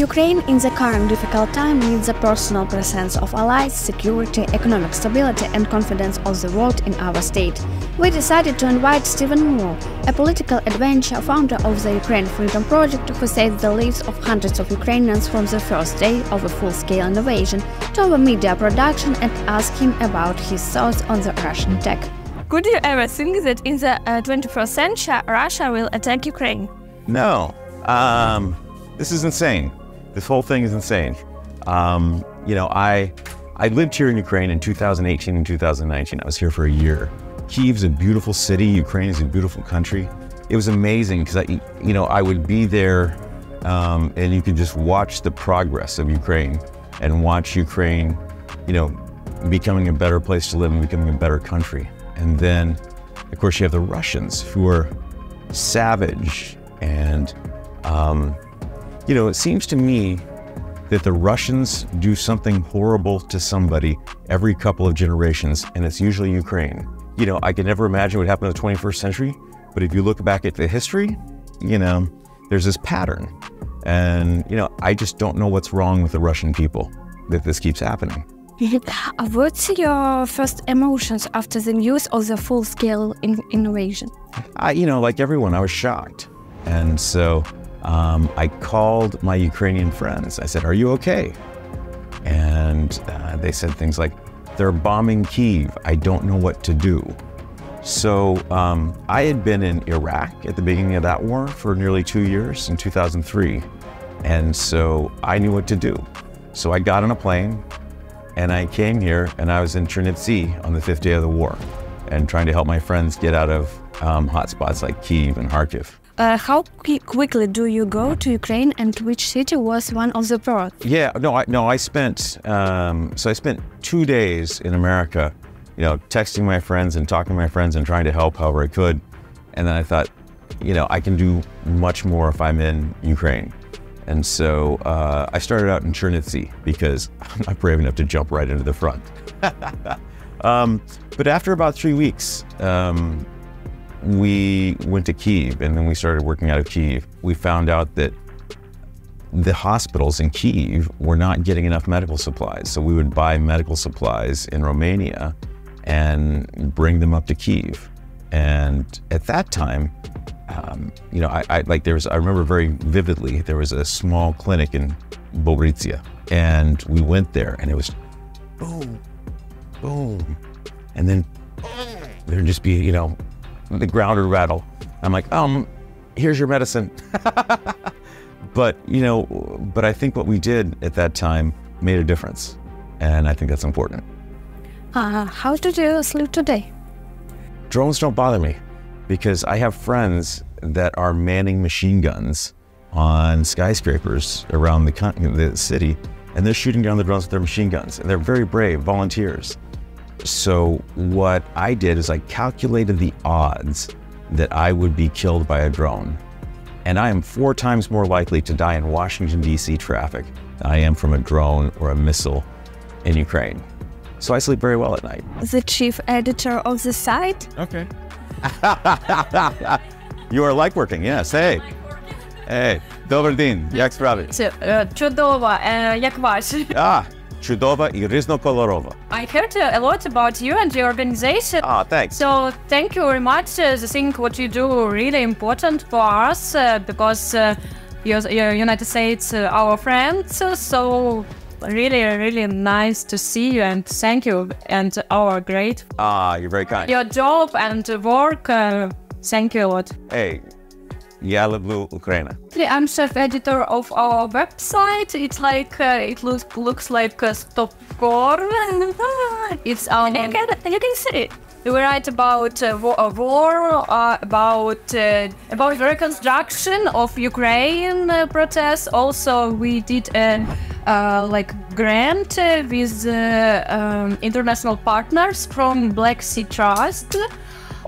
Ukraine in the current difficult time needs the personal presence of allies, security, economic stability and confidence of the world in our state. We decided to invite Stephen Moore, a political adventure founder of the Ukraine Freedom Project who saved the lives of hundreds of Ukrainians from the first day of a full-scale invasion, to our media production and ask him about his thoughts on the Russian attack. Could you ever think that in the 21st century Russia will attack Ukraine? No. This is insane. This whole thing is insane. I lived here in Ukraine in 2018 and 2019. I was here for a year. Kyiv's a beautiful city. Ukraine is a beautiful country. It was amazing because I would be there and you could just watch the progress of Ukraine and watch Ukraine, becoming a better place to live and becoming a better country. And then, of course, you have the Russians who are savage and, it seems to me that the Russians do something horrible to somebody every couple of generations, and it's usually Ukraine. I can never imagine what happened in the 21st century, but if you look back at the history, there's this pattern. And, I just don't know what's wrong with the Russian people that this keeps happening. What's your first emotions after the news of the full-scale invasion? Like everyone, I was shocked. And so I called my Ukrainian friends. I said, "Are you okay?" And they said things like, "They're bombing Kyiv. I don't know what to do." So I had been in Iraq at the beginning of that war for nearly 2 years in 2003. And so I knew what to do. So I got on a plane and I came here and I was in Chernivtsi on the 5th day of the war and trying to help my friends get out of hotspots like Kyiv and Kharkiv. How quickly do you go to Ukraine, and which city was one of the first? Yeah, I spent 2 days in America, texting my friends and talking to my friends and trying to help however I could. And then I thought, I can do much more if I'm in Ukraine. And so I started out in Chernivtsi because I'm not brave enough to jump right into the front. But after about 3 weeks, we went to Kyiv, and then we started working out of Kyiv. We found out that the hospitals in Kyiv were not getting enough medical supplies. So we would buy medical supplies in Romania and bring them up to Kyiv. And at that time, I remember very vividly, there was a small clinic in Bobritsya, and we went there and it was boom, boom. And then there'd just be, the ground would rattle. I'm like, here's your medicine. But I think what we did at that time made a difference. And I think that's important. How do you sleep today? Drones don't bother me because I have friends that are manning machine guns on skyscrapers around the city, and they're shooting down the drones with their machine guns. And they're very brave volunteers. So what I did is I calculated the odds that I would be killed by a drone. And I am 4 times more likely to die in Washington, D.C. traffic than I am from a drone or a missile in Ukraine. So I sleep very well at night. The chief editor of the site? Okay. You are like working, yes. Hey. Hey. Добрий день. Як справи? Чудово. Як ваші? Чудова і різнокольорова. I heard a lot about you and your organization. Thanks. So thank you very much. I think what you do really important for us because United States our friends. So really nice to see you and thank you and our great. You're very kind. Your job and work. Thank you a lot. Hey. Я люблю Україна. I'm chief editor of our website. It's like it looks like СтопКор. It's you can see it. We write about war, about the reconstruction of Ukraine protests. Also, we did a grant with international partners from Black Sea Trust.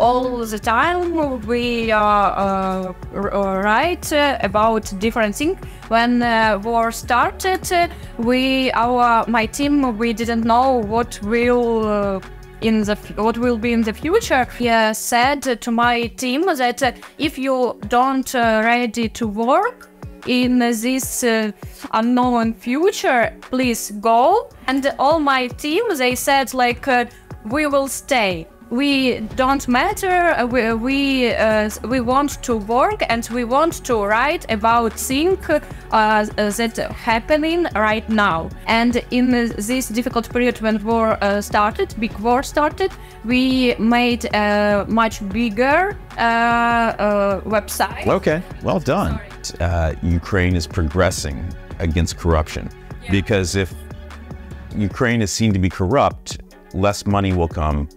All the time we write about different things. When war started, my team, we didn't know what will be in the future. He said to my team that if you don't ready to work, in this unknown future, please go. And all my team, they said like, we will stay. We don't matter. We want to work and we want to write about things that happening right now. And in this difficult period when big war started, we made a much bigger website. Okay, well done. Ukraine is progressing against corruption, because if Ukraine is seen to be corrupt, less money will come,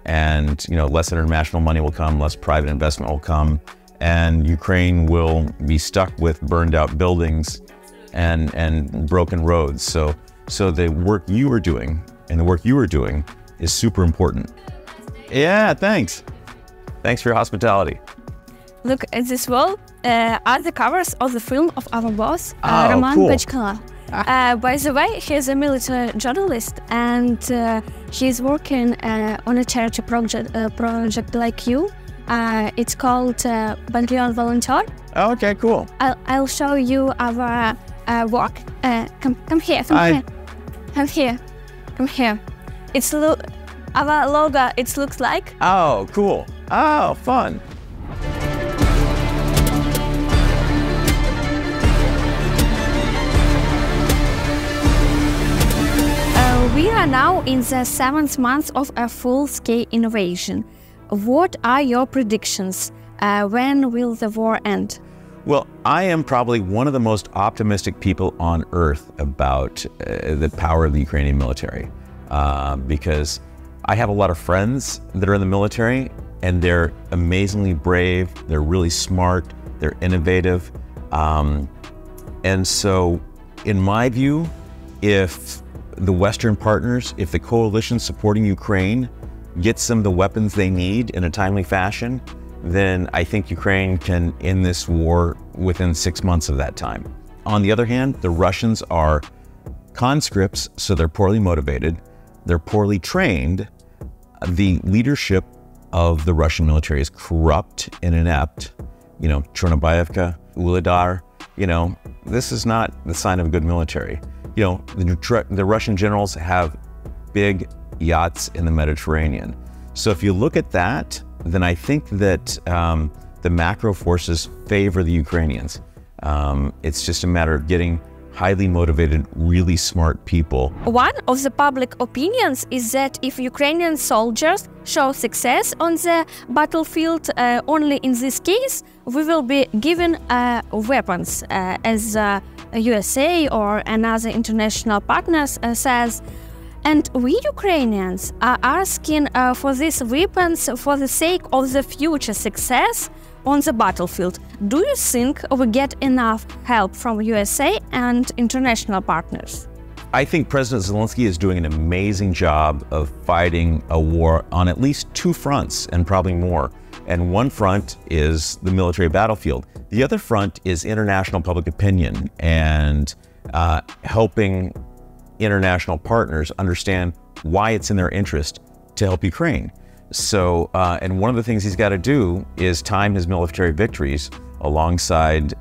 and less international money will come, less private investment will come, and Ukraine will be stuck with burned out buildings and broken roads. So the work you are doing is super important. Yeah, thanks. Thanks for your hospitality. Look at this wall. Are the covers of the film of our boss, Oh, Roman cool. Bechkala. By the way, he's a military journalist, and he's working on a charity project like you. It's called Banlion Volunteer. Oh, okay, cool. I'll show you our work. Come here. Come here. It's our logo. It looks like. Oh, cool. Oh, fun. We are now in the 7th month of a full-scale invasion. What are your predictions? When will the war end? Well, I am probably one of the most optimistic people on earth about the power of the Ukrainian military, because I have a lot of friends that are in the military, and they're amazingly brave, they're really smart, they're innovative. And so, in my view, if the Western partners, if the coalition supporting Ukraine gets them the weapons they need in a timely fashion, then I think Ukraine can end this war within 6 months of that time. On the other hand, the Russians are conscripts, so they're poorly motivated, they're poorly trained. The leadership of the Russian military is corrupt and inept. Chernobyevka, Uladar, this is not the sign of a good military. The Russian generals have big yachts in the Mediterranean. So if you look at that, then I think that the macro forces favor the Ukrainians. It's just a matter of getting highly motivated, really smart people. One of the public opinions is that if Ukrainian soldiers show success on the battlefield, only in this case, we will be given weapons, as USA or another international partners says. And we Ukrainians are asking for these weapons for the sake of the future success on the battlefield. Do you think we get enough help from USA and international partners? I think President Zelensky is doing an amazing job of fighting a war on at least 2 fronts, and probably more. And one front is the military battlefield. The other front is international public opinion and helping international partners understand why it's in their interest to help Ukraine. So, and one of the things he's got to do is time his military victories alongside,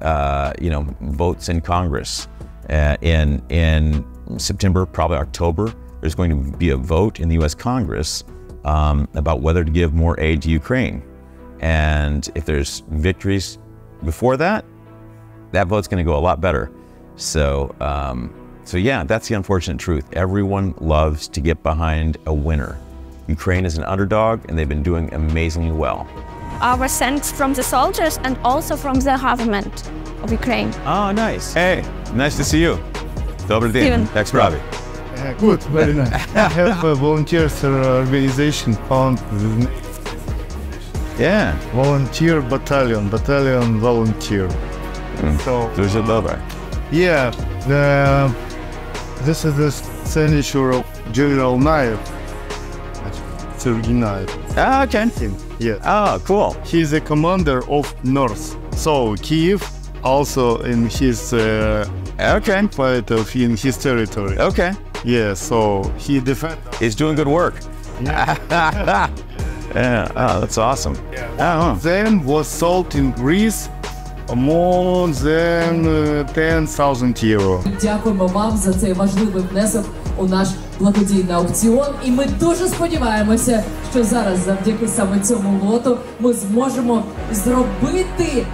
votes in Congress. In September, probably October, there's going to be a vote in the U.S. Congress about whether to give more aid to Ukraine. And if there's victories before that, that vote's going to go a lot better. So, yeah, that's the unfortunate truth. Everyone loves to get behind a winner. Ukraine is an underdog, and they've been doing amazingly well. Our thanks from the soldiers and also from the government of Ukraine. Oh, nice. Hey, nice to see you. Добрый день. Steven. Thanks, Robbie. Good, very nice. I have a volunteers organization found the Yeah. volunteer battalion volunteer. So, Дуже добре. yeah, this is the signature of General Naev. Sergei Naev. Oh, okay. Yeah. Oh, cool. He's the commander of North. So Kiev also in his Okay. part of in his territory. Okay. Yeah, so he defend. He's doing good work. Yeah. Oh, that's awesome. Oh, Then was sold in Greece more than 10,000 euro. Дякуємо вам за цей важливий внесок у наш благодійний аукціон. І ми дуже сподіваємося, що зараз завдяки саме цьому лоту ми зможемо зробити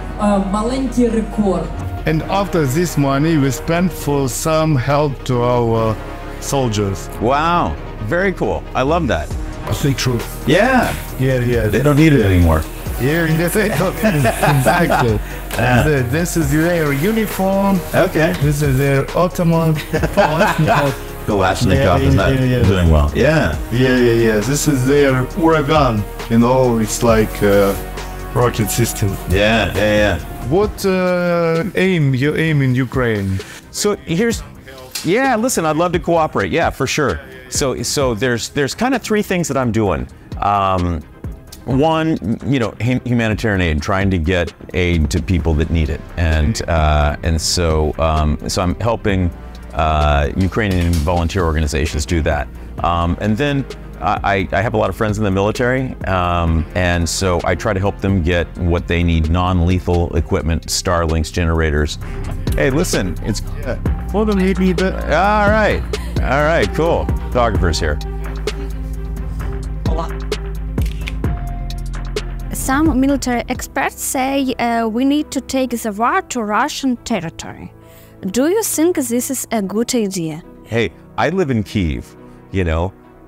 маленький рекорд. And after this money, we spend for some help to our soldiers. Wow, very cool. I love that. I think true. Yeah, Yeah. they don't need it anymore. Yeah, exactly. This is their uniform. Okay. This is their Ottoman. Kalashnikov is not doing well. Yeah. This is their Uragan. You know, it's like a rocket system. Yeah. What you aim in Ukraine? So listen, I'd love to cooperate. Yeah, for sure. So there's kind of three things that I'm doing. One, humanitarian aid, trying to get aid to people that need it, and so I'm helping Ukrainian volunteer organizations do that, and then I have a lot of friends in the military, and so I try to help them get what they need: non-lethal equipment, Starlinks, generators. Hey, listen, it's Hold on, all right, cool. Photographers here. Some military experts say we need to take the war to Russian territory. Do you think this is a good idea? Hey, I live in Kyiv,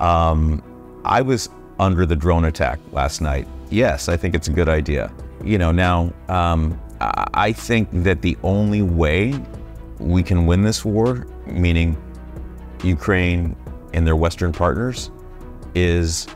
I was under the drone attack last night. Yes, I think it's a good idea. Now, I think that the only way we can win this war, meaning Ukraine and their Western partners, is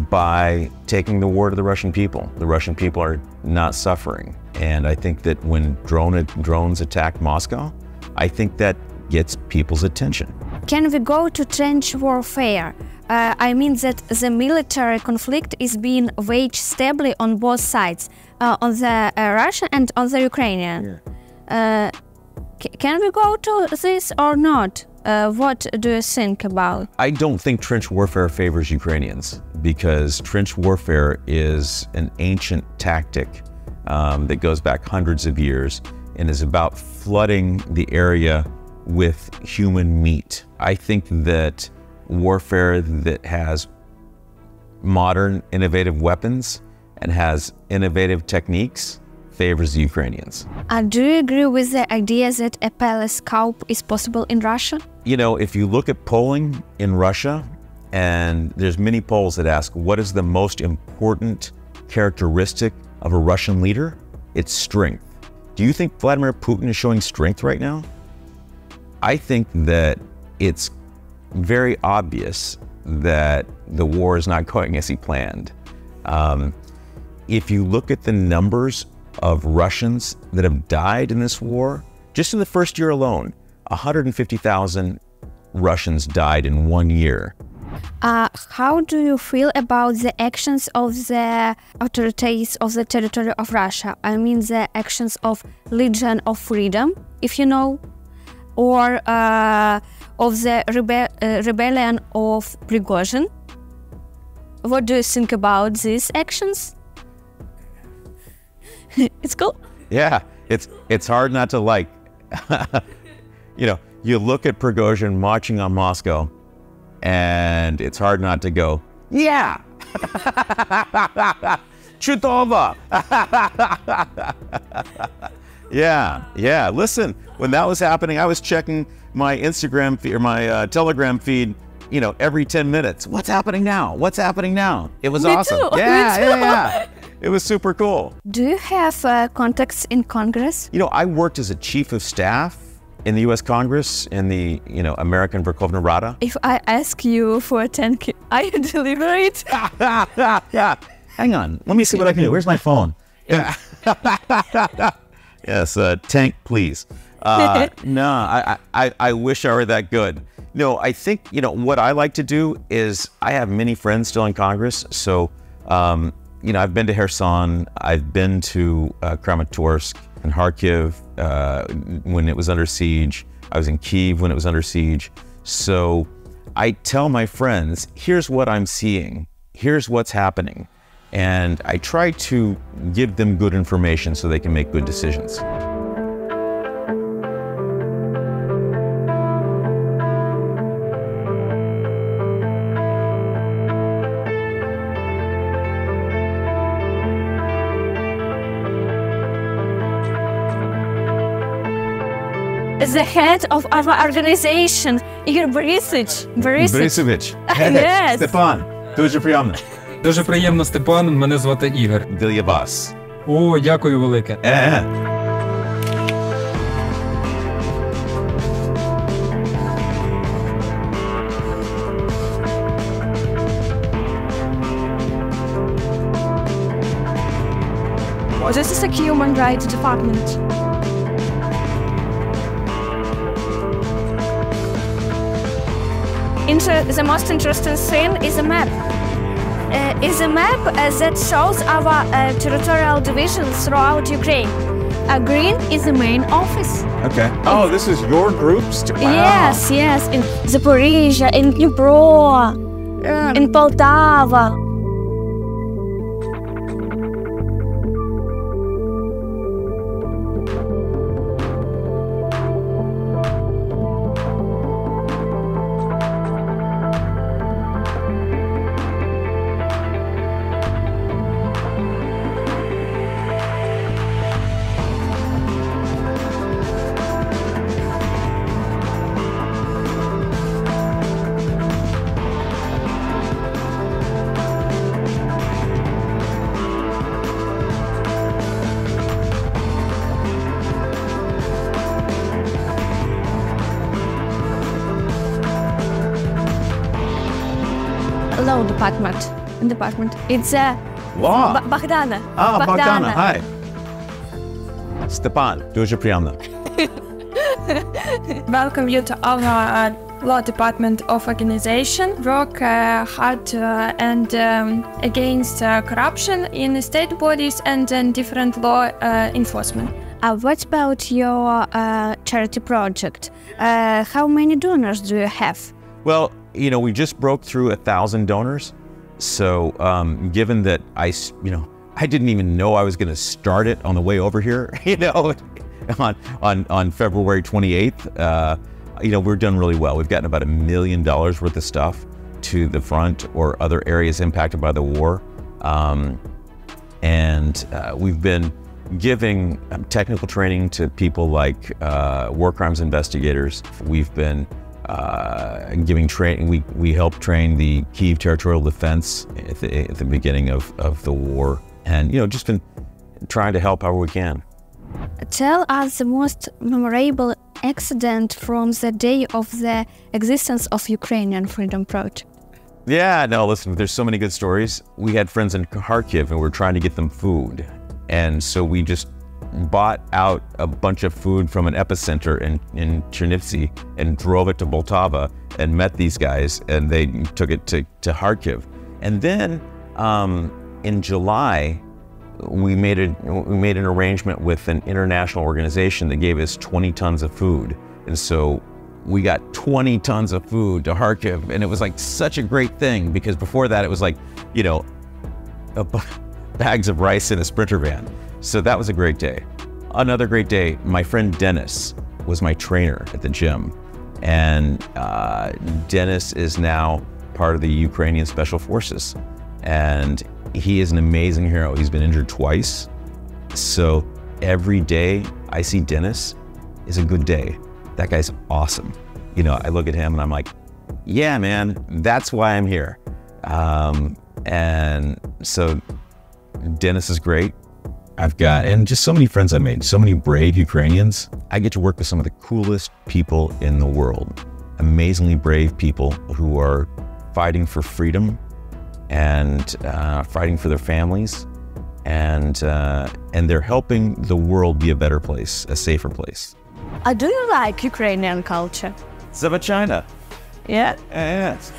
by taking the war to the Russian people. The Russian people are not suffering. And I think that when drones attack Moscow, I think that gets people's attention. Can we go to trench warfare? I mean that the military conflict is being waged stably on both sides, on the Russian and on the Ukrainian. Can we go to this or not? What do you think about? I don't think trench warfare favors Ukrainians, because trench warfare is an ancient tactic that goes back hundreds of years and is about flooding the area with human meat. I think that warfare that has modern, innovative weapons and has innovative techniques favors the Ukrainians. Do you agree with the idea that a palace coup is possible in Russia? If you look at polling in Russia, and there's many polls that ask, what is the most important characteristic of a Russian leader? It's strength. Do you think Vladimir Putin is showing strength right now? I think that it's very obvious that the war is not going as he planned. If you look at the numbers of Russians that have died in this war, just in the first year alone, 150,000 Russians died in 1 year. How do you feel about the actions of the authorities of the territory of Russia? I mean the actions of Legion of Freedom, if you know, or of the rebellion of Prigozhin? What do you think about these actions? It's cool. Yeah, it's hard not to like. You look at Prigozhin marching on Moscow, and it's hard not to go, yeah, Chudova. Yeah. Listen, when that was happening, I was checking my Instagram feed or my Telegram feed, every 10 minutes. What's happening now? What's happening now? It was awesome. Too. Yeah. It was super cool. Do you have contacts in Congress? I worked as a chief of staff in the U.S. Congress in the, American Verkhovna Rada. If I ask you for a tank, are you deliver it? Yeah. Hang on. Let me see what I can do. Where's my phone? Yes, tank, please. No, I wish I were that good. No, I think, what I like to do is I have many friends still in Congress. So, I've been to Kherson, I've been to Kramatorsk and Kharkiv when it was under siege. I was in Kyiv when it was under siege. So I tell my friends, here's what I'm seeing. Here's what's happening. And I try to give them good information so they can make good decisions. The head of our organization, Ігор Борисович. Борисович. Yes. Степан, дуже приємно. Дуже приємно, Степан. Мене звати Ігор. Для вас. О, дякую велике. This is a human rights department. The most interesting thing is a map. That shows our territorial divisions throughout Ukraine. Green is the main office. Okay. Oh, this is your groups? Wow. Yes. In Zaporizhia, in Dnipro, in Poltava. Law department. It's Law. Богдана. Bogdana, hi. Stepan, дуже приємно. Welcome you to our law department of organization. Work hard and against corruption in state bodies and different law enforcement. What about your charity project? How many donors do you have? Well, you know, we just broke through 1,000 donors. So given that I didn't even know I was going to start it on the way over here, on February 28th, we're done really well. We've gotten about $1 million worth of stuff to the front or other areas impacted by the war. We've been giving technical training to people like war crimes investigators. We've been giving training. We helped train the Kyiv Territorial Defense at the beginning of the war, and just been trying to help however we can. Tell us the most memorable accident from the day of the existence of Ukrainian Freedom Project. Yeah, no, listen, there's so many good stories. We had friends in Kharkiv and we're trying to get them food. And so we just bought out a bunch of food from an epicenter in Chernivtsi and drove it to Poltava and met these guys, and they took it to Kharkiv. And then in July, we made an arrangement with an international organization that gave us 20 tons of food. And so we got 20 tons of food to Kharkiv, and it was like such a great thing, because before that it was like, bags of rice in a Sprinter van. So that was a great day. Another great day, my friend Dennis was my trainer at the gym. And Dennis is now part of the Ukrainian Special Forces. And he is an amazing hero. He's been injured twice. So every day I see Dennis is a good day. That guy's awesome. I look at him and I'm like, yeah, man, that's why I'm here. And so Dennis is great. And just so many friends I made, so many brave Ukrainians. I get to work with some of the coolest people in the world. Amazingly brave people who are fighting for freedom and fighting for their families. And they're helping the world be a better place, a safer place. Do you like Ukrainian culture? Zavachina. Yeah. Yes.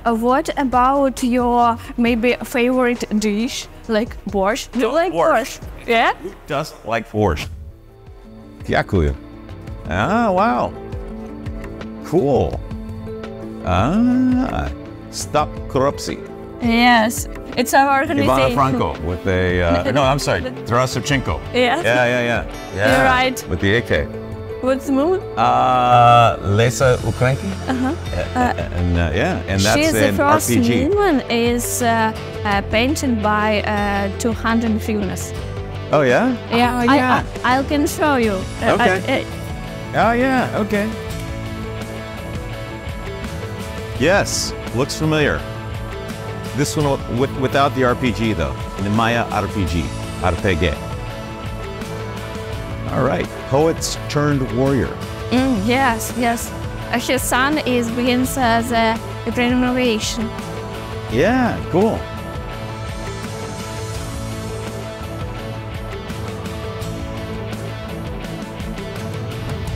What about your maybe favorite dish, like borscht? Do you like borscht? Yeah? Who doesn't like borscht? Дякую. Ah, wow. Cool. Stop Корупції. Yes, it's our Ivana organization. Franco with a, no, I'm sorry, Tarasevchenko. Yes. Yeah. You're right. With the AK. What's the movie? Lesa Ukrainki. And that's She's the an first RPG. woman is painted by 200 figures. Oh yeah? Yeah, I can show you. Okay. Oh yeah, okay. Yes, looks familiar. This one without the RPG though. The Maya RPG, RPG. All right, poets turned warrior. Yes. His son begins the Ukrainian Revolution. Yeah, cool.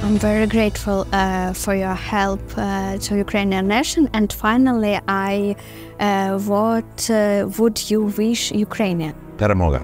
I'm very grateful for your help to Ukrainian nation. And finally, what would you wish Ukrainian? Перемога.